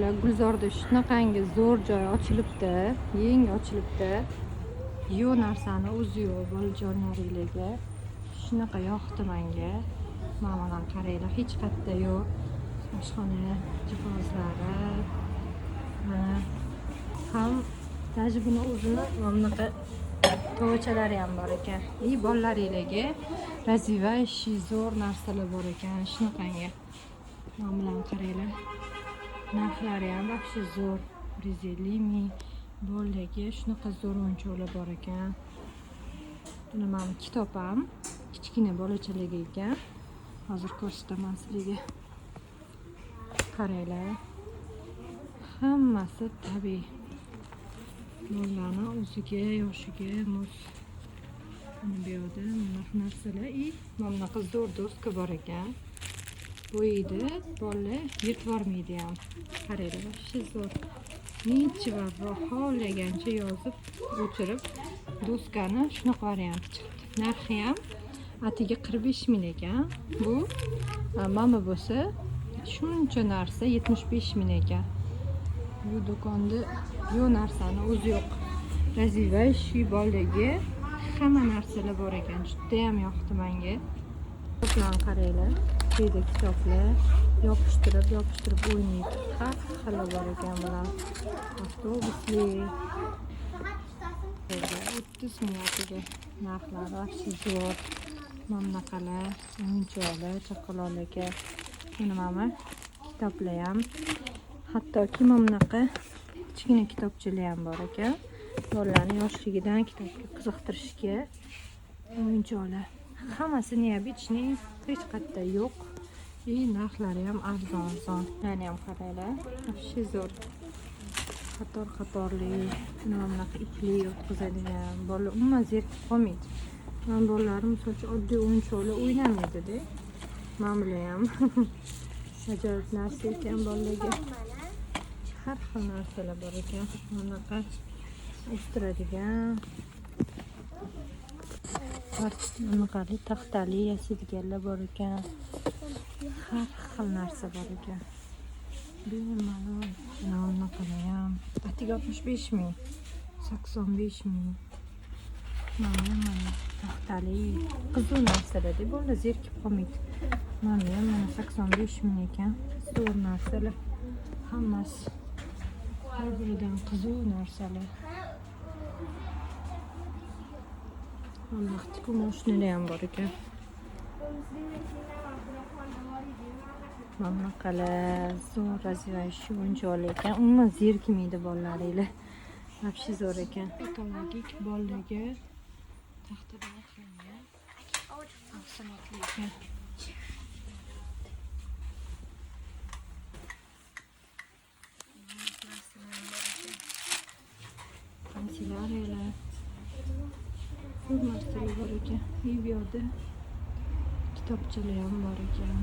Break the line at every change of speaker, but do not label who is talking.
Gulzorda shunaqangi zo'r joy ochilibdi, yangi ochilibdi. Yo'q narsani o'zi yo'q bolajonlaringlarga. Shunaqa yoqdi menga. Mana qaranglar, hech qayerda yo'q. Oshxona jihozlari. Mana ham даже buni o'zini bunaqa tovachalari ham bor ekan. Bolalaringlarga raziva ishi zo'r narsalar bor ekan. Shunaqangi. Mana bilan qaranglar. Narxlari ham вообще zo'r. 150 ming. Bolalarga shunaqa zo'r o'yinchoqlar bor ekan. Buni men kitob ham kichkina bolachalarga ekan. Hozir ko'rsataman sizlarga. Qaranglar. Hammasi tabiiy. Bolalarning o'ziga, yoshiga mos. Mana bu yerda bunaqa narsalar, mana bunaqa zo'r doska bor ekan. Bo'yida bolalar yetvormaydi ham. Qaranglar, вообще zo'r. Necha va xohlagancha yozib o'chirib doskani shunaqa varianti chiqdi. Narxi ham atiga 45 ming ekan. Bu mama bo'lsa shuncha narsa 75 ming ekan. Bu do'konda yo'q narsani o'zi yo'q. Raziva ishi bolaga hamma narsalar bor ekan. Juda ham yoqdi menga. Bilan qaranglar. Quyida kitoblar yopishtirib o'ynaydi. Har xil bor ekan bular. Avtobusli. 30 ming atiga narxlari yaxshi zo'r. Mana bunaqalar, o'yinchoqlar, chaqaloqlarga. Buni mana kitoblar ham. Hattoki mana bunaqa kichkina kitobchalar ham bor ekan. Bolalarni yoshligidan kitobga qiziqtirishga o'yinchoqlar. Hammasini yabitchning hech qayerda yo'q. Narxlari ham arzon. Ya'ni ham qaranglar, вообще zo'r. Qator-qatorli, mana bunaqa ipli yotqizadigan. Bolalar umuman zerikib qolmaydi. Men bolalarim misol oddiy o'yinchoqlar o'ynamaydi-da. Men bilan ham ajoyib narsa ekan bolalarga. Har xil narsalar bor ekan. Bunaqa o'stiradigan. Bunaqali taxtali yasaydiganlar bor ekan. Har xil narsa bor ekan. Bemalol bunaqalar ham. Atiga 65 ming, 85 ming. Mana taxtali qiziq narsalar-da, bolalar zerikib qolmaydi. Mana ham 85 ming ekan. Zo'r narsalar. Hammasi har biridan qiziq narsalar. Vaqti kumoshlar ham bor ekan. Mana bunaqalar zo'r raziva ishi o'yinchoqlar ekan. Umuman zerikmaydi bolalaringlar. Вообще zo'r ekan. Ekologik bolalarga taxtadan qilingan mahsulotlar ekan. Kanselyariyalar. Bu narsalar bor ekan. Bu yerda kitobchalar ham bor ekan.